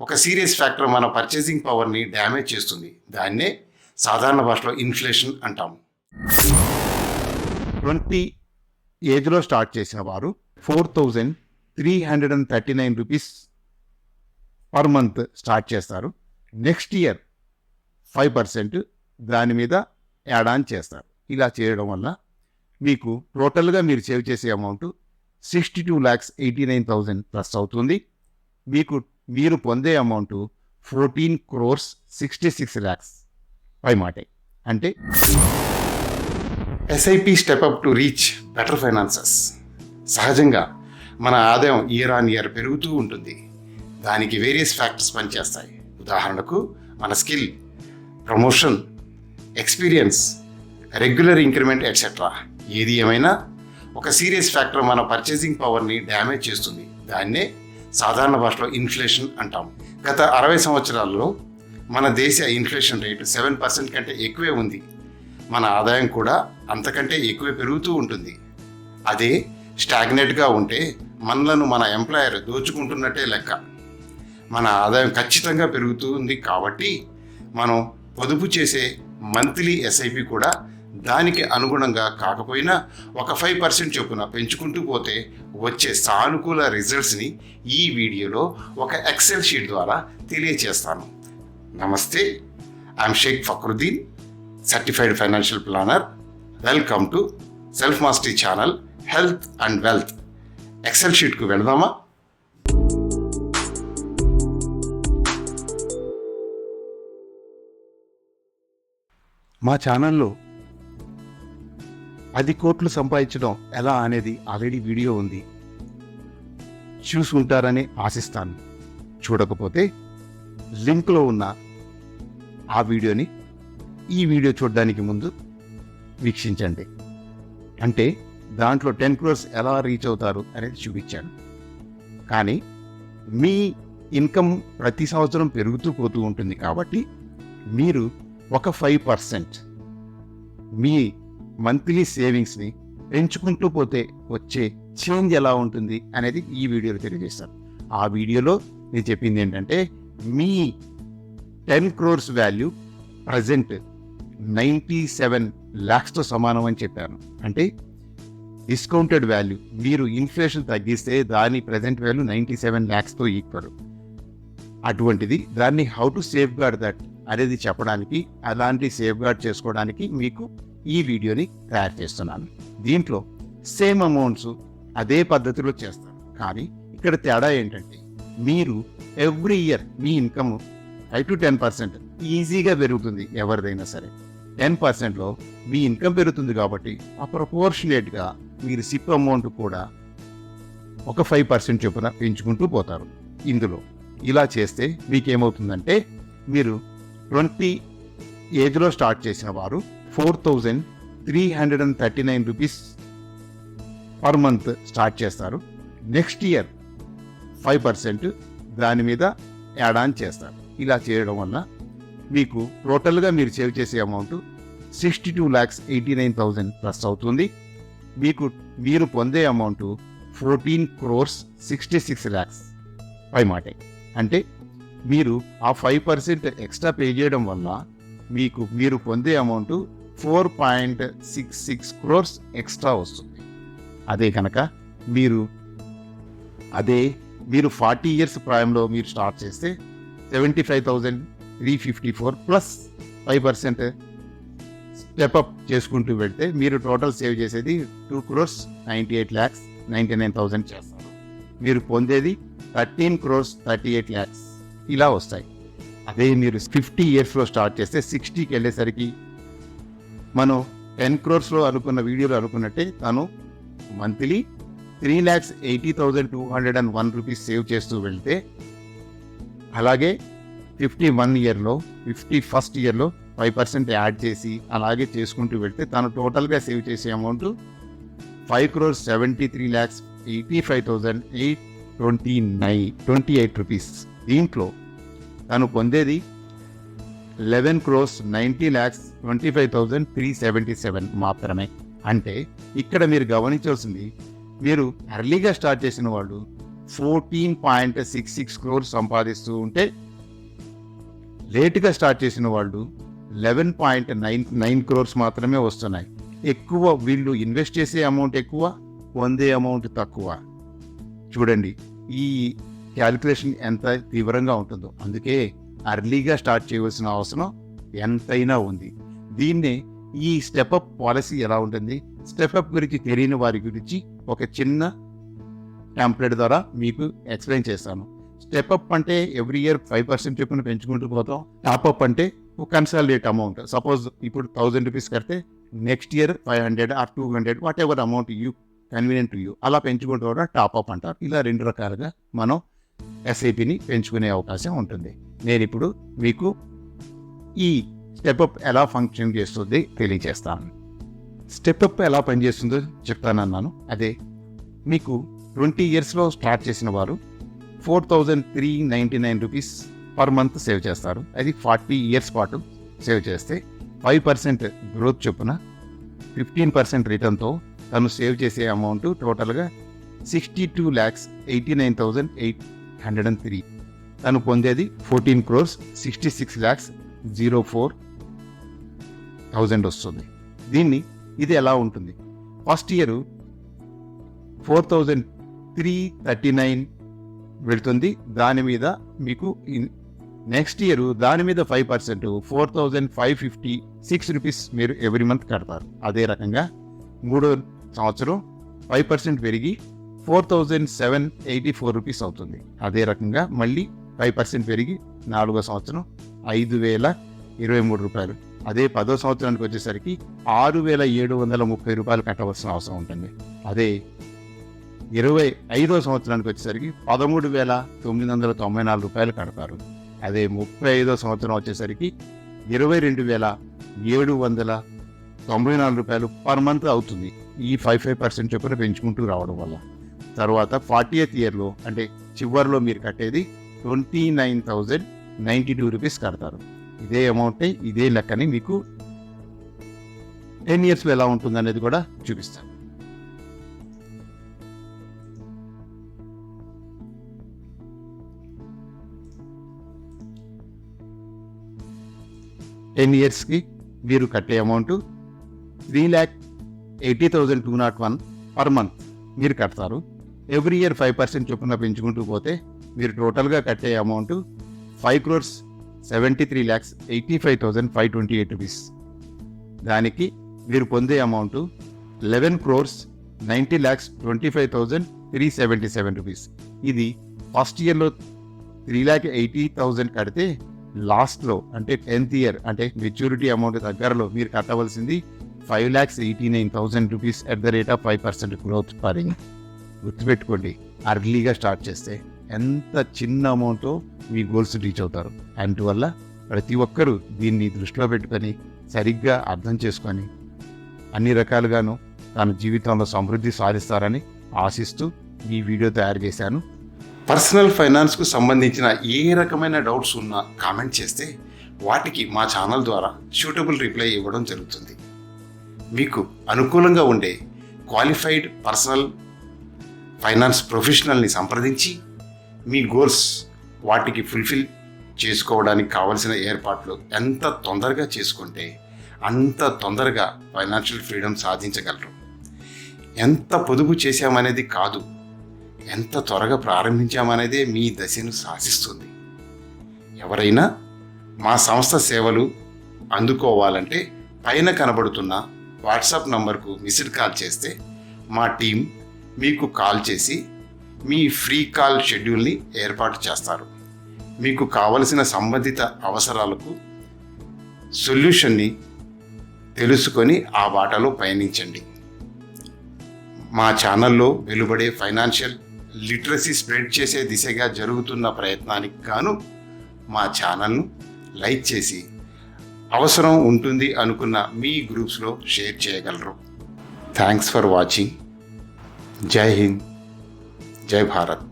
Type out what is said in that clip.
ఒక serious factor మన purchasing పవర్ని డ్యామేజ్ చేస్తుంది. దాన్నే సాధారణ భాషలో ఇన్ఫ్లేషన్ అంటాము. 20 ఏజ్లో స్టార్ట్ చేసిన వారు 4,339 రూపీస్ పర్ మంత్ స్టార్ట్ చేస్తారు. నెక్స్ట్ ఇయర్ 5% దాని మీద యాడ్ ఆన్ చేస్తారు. ఇలా చేయడం వల్ల మీకు టోటల్గా మీరు సేవ్ చేసే అమౌంట్ 62,89,000 ప్లస్ అవుతుంది. మీరు పొందే అమౌంట్ 14,66 lakhs పై మాటే. అంటే SIP step up to reach better finances. సహజంగా మన ఆదాయం ఇయర్ ఆన్ ఇయర్ పెరుగుతూ ఉంటుంది. దానికి వేరియస్ ఫ్యాక్టర్స్ పనిచేస్తాయి. ఉదాహరణకు మన skill, promotion, experience, regular increment etcetera. ఏది ఏమైనా ఒక సీరియస్ ఫ్యాక్టర్ మన పర్చేసింగ్ పవర్ని డ్యామేజ్ చేస్తుంది. దాన్నే సాధారణ భాషలో ఇన్ఫ్లేషన్ అంటాం. గత 60 సంవత్సరాల్లో మన దేశ ఇన్ఫ్లేషన్ రేటు 7% కంటే ఎక్కువే ఉంది. మన ఆదాయం కూడా అంతకంటే ఎక్కువే పెరుగుతూ ఉంటుంది. అదే స్టాగ్నేట్గా ఉంటే మనలను మన ఎంప్లాయర్ దోచుకుంటున్నట్టే లెక్క. మన ఆదాయం ఖచ్చితంగా పెరుగుతుంది కాబట్టి మనం పొదుపు చేసే మంత్లీ ఎస్ఐపి కూడా దానికి అనుగుణంగా కాకపోయినా ఒక 5% చొప్పున పెంచుకుంటూ పోతే వచ్చే సానుకూల రిజల్ట్స్ని ఈ వీడియోలో ఒక ఎక్సెల్ షీట్ ద్వారా తెలియచేస్తాను. నమస్తే, I'm Shaik Fakruddin, certified financial planner. Welcome to self mastery channel health and wealth. Excel షీట్కు వెళదామా? మా ఛానల్లో 10 కోట్లు సంపాదించడం ఎలా అనేది ఆల్రెడీ వీడియో ఉంది, చూసుకుంటారని ఆశిస్తాను. చూడకపోతే లింక్లో ఉన్న ఆ వీడియోని ఈ వీడియో చూడడానికి ముందు వీక్షించండి. అంటే దాంట్లో 10 crores ఎలా రీచ్ అవుతారు అనేది చూపించాను. కానీ మీ ఇన్కమ్ ప్రతి సంవత్సరం పెరుగుతూ పోతూ ఉంటుంది కాబట్టి మీరు ఒక 5% మీ మంత్లీ సేవింగ్స్ని పెంచుకుంటూ పోతే వచ్చే చేంజ్ ఎలా ఉంటుంది అనేది ఈ వీడియోలో తెలియజేస్తాను. ఆ వీడియోలో నేను చెప్పింది ఏంటంటే, మీ 10 crores వాల్యూ ప్రజెంట్ 97 lakhsతో సమానం అని చెప్పాను. అంటే డిస్కౌంటెడ్ వాల్యూ, మీరు ఇన్ఫ్లేషన్ తగ్గిస్తే దాని ప్రజెంట్ వాల్యూ 97 lakhsతో ఈక్వల్. అటువంటిది దాన్ని how to safeguard that అనేది చెప్పడానికి, అలాంటి సేఫ్ గార్డ్ చేసుకోవడానికి మీకు ఈ వీడియోని తయారు చేస్తున్నాను. దీంట్లో సేమ్ అమౌంట్స్ అదే పద్ధతిలో చేస్తాను. కానీ ఇక్కడ తేడా ఏంటంటే, మీరు every year me income 5 to 10% ఈజీగా పెరుగుతుంది. ఎవరిదైనా సరే 10%లో మీ ఇన్కమ్ పెరుగుతుంది కాబట్టి ఆ ప్రపోర్షనేట్గా మీరు సిప్ అమౌంట్ కూడా ఒక 5% చొప్పున పెంచుకుంటూ పోతారు. ఇందులో ఇలా చేస్తే మీకేమవుతుందంటే, మీరు 20 ఏజ్లో స్టార్ట్ చేసిన వారు 4,339 రూపీస్ పర్ మంత్ స్టార్ట్ చేస్తారు. నెక్స్ట్ ఇయర్ 5% దాని మీద యాడ్ ఆన్ చేస్తారు. ఇలా చేయడం వల్ల మీకు టోటల్గా మీరు సేవ్ చేసే అమౌంట్ 62,89,000 ప్లస్ అవుతుంది. మీరు పొందే అమౌంట్ 14,66 lakhs పై మాటే. అంటే మీరు ఆ 5% ఎక్స్ట్రా పే చేయడం వల్ల మీరు పొందే అమౌంట్ 4.66 crores ఎక్స్ట్రా వస్తుంది. అదే కనుక మీరు 40 years ప్రాయంలో మీరు స్టార్ట్ చేస్తే 75,354 ప్లస్ 5% స్టెప్అప్ చేసుకుంటూ వెళ్తే మీరు టోటల్ సేవ్ చేసేది 2,98,99,000 చేస్తారు. మీరు పొందేది 13,38 lakhs ఇలా వస్తాయి. అదే మీరు 50 yearsలో స్టార్ట్ చేస్తే 60కి వెళ్ళేసరికి మనం 10 crores అనుకున్న వీడియోలో అనుకున్నట్టే తను మంత్లీ 3,80,201 రూపీస్ సేవ్ చేస్తూ వెళ్తే, అలాగే 51st ఇయర్లో 5% యాడ్ చేసి అలాగే చేసుకుంటూ వెళ్తే తను టోటల్గా సేవ్ చేసే అమౌంట్ 5,73,85,828 రూపీస్. దీంట్లో తను పొందేది 11,90,25,377 మాత్రమే. అంటే ఇక్కడ మీరు గమనించాల్సింది, మీరు ఎర్లీగా స్టార్ట్ చేసిన వాళ్ళు 14.66 crores సంపాదిస్తూ ఉంటే, లేటుగా స్టార్ట్ చేసిన వాళ్ళు 11.99 crores మాత్రమే వస్తున్నాయి. ఎక్కువ వీళ్ళు ఇన్వెస్ట్ చేసే అమౌంట్ ఎక్కువ, పొందే అమౌంట్ తక్కువ. చూడండి ఈ క్యాలిక్యులేషన్ ఎంత తీవ్రంగా ఉంటుందో. అందుకే అర్లీగా స్టార్ట్ చేయవలసిన అవసరం ఎంతైనా ఉంది. దీన్నే ఈ స్టెప్అప్ పాలసీ ఎలా ఉంటుంది, స్టెప్అప్ గురించి తెలియని వారి గురించి ఒక చిన్న టెంప్లెట్ ద్వారా మీకు ఎక్స్ప్లెయిన్ చేస్తాను. స్టెప్అప్ అంటే ఎవ్రీ ఇయర్ 5% చొప్పున పెంచుకుంటూ పోతాం. టాప్అప్ అంటే కన్సాలిడేట్ అమౌంట్. సపోజ్ ఇప్పుడు 1000 రూపీస్ కడితే next year 500 or 200 whatever amount you convenient to you అలా పెంచుకుంటూ కూడా టాప్అప్ అంటారు. ఇలా 2 రకాలుగా మనం ఎస్ఐపిని పెంచుకునే అవకాశం ఉంటుంది. నేను ఇప్పుడు మీకు ఈ స్టెప్అప్ ఎలా ఫంక్షన్ చేస్తుంది తెలియజేస్తాను. స్టెప్అప్ ఎలా పనిచేస్తుందో చెప్తానన్నాను. అదే మీకు 20 yearsలో స్టార్ట్ చేసిన వారు 4,399 రూపీస్ పర్ మంత్ సేవ్ చేస్తారు. అది 40 years పాటు సేవ్ చేస్తే 5% గ్రోత్ చొప్పున 15% రిటర్న్తో తను సేవ్ చేసే అమౌంట్ టోటల్గా 62,89,803. తను పొందేది 14 crores 66,04,000 వస్తుంది. ఇది ఎలా ఉంటుంది? ఫస్ట్ ఇయర్ 4,339 వెళ్తుంది. దాని మీద మీకు నెక్స్ట్ ఇయర్ దాని మీద 5% 4,556 రూపీస్ మీరు ఎవ్రీ మంత్ కడతారు. అదే రకంగా 3వ సంవత్సరం 5% పెరిగి 4,784 రూపీస్ అవుతుంది. అదే రకంగా మళ్ళీ 5% పెరిగి 4వ సంవత్సరం 5,023 రూపాయలు. అదే 10వ సంవత్సరానికి వచ్చేసరికి 6,730 రూపాయలు కట్టవలసిన అవసరం ఉంటుంది. అదే 25వ సంవత్సరానికి వచ్చేసరికి 13,994 రూపాయలు కడతారు. అదే 35వ సంవత్సరం వచ్చేసరికి 22,794 రూపాయలు పర్ మంత్ అవుతుంది. ఈ 5% చొప్పున పెంచుకుంటూ రావడం వల్ల తర్వాత 40th ఇయర్లో అంటే చివరిలో మీరు కట్టేది 29,092 రూపీస్ కడతారు. ఇదే అమౌంట్ ఇదే లెక్కని మీకు 10 yearsలో ఎలా ఉంటుంది అనేది కూడా చూపిస్తాను. టెన్ ఇయర్స్కి మీరు కట్టే అమౌంట్ 3,80,201 పర్ మంత్ మీరు కడతారు. ఎవ్రీ ఇయర్ 5% చొప్పున పెంచుకుంటూ పోతే మీరు టోటల్గా కట్టే అమౌంట్ 5,73,85,528 రూపీస్. దానికి మీరు పొందే అమౌంట్ 11,90,25,377 రూపీస్. ఇది ఫస్ట్ ఇయర్లో 3,80,000 కడితే లాస్ట్లో అంటే 10th ఇయర్ అంటే మెచ్యూరిటీ అమౌంట్ దగ్గరలో మీరు కట్టవలసింది 5,89,000 rupees at the rate of 5% growth per year. గుర్తుపెట్టుకోండి, అర్లీగా స్టార్ట్ చేస్తే ఎంత చిన్న అమౌంటో మీ గోల్స్ రీచ్ అవుతారు. అందువల్ల ప్రతి ఒక్కరూ దీన్ని దృష్టిలో పెట్టుకొని సరిగ్గా అర్థం చేసుకొని అన్ని రకాలుగాను తన జీవితంలో సమృద్ధి సాధిస్తారని ఆశిస్తూ ఈ వీడియో తయారు చేశాను. పర్సనల్ ఫైనాన్స్కు సంబంధించిన ఏ రకమైన డౌట్స్ ఉన్నా కామెంట్ చేస్తే వాటికి మా ఛానల్ ద్వారా సూటబుల్ రిప్లై ఇవ్వడం జరుగుతుంది. మీకు అనుకూలంగా ఉండే క్వాలిఫైడ్ పర్సనల్ ఫైనాన్స్ ప్రొఫెషనల్ని సంప్రదించి మీ గోల్స్ వాటికి ఫుల్ఫిల్ చేసుకోవడానికి కావలసిన ఏర్పాట్లు ఎంత తొందరగా చేసుకుంటే అంత తొందరగా ఫైనాన్షియల్ ఫ్రీడమ్ సాధించగలరు. ఎంత పొదుపు చేశామనేది కాదు, ఎంత త్వరగా ప్రారంభించామనేదే మీ దశను శాసిస్తుంది. ఎవరైనా మా సంస్థ సేవలు అందుకోవాలంటే పైన కనబడుతున్న వాట్సాప్ నంబర్కు మిస్డ్ కాల్ చేస్తే మా టీం మీకు కాల్ చేసి మీ ఫ్రీ కాల్ షెడ్యూల్ని ఏర్పాటు చేస్తారు. మీకు కావలసిన సంబంధిత అవసరాలకు సొల్యూషన్ని తెలుసుకొని ఆ బాటలో పయనించండి. మా ఛానల్లో వెలువడే ఫైనాన్షియల్ లిటరసీ స్ప్రెడ్ చేసే దిశగా జరుగుతున్న ప్రయత్నానికి గాను మా ఛానల్ను లైక్ చేసి అవసరం ఉంటుంది అనుకున్న మీ గ్రూప్స్లో షేర్ చేయగలరు. Thanks for watching. జై హింద్, జై భారత్.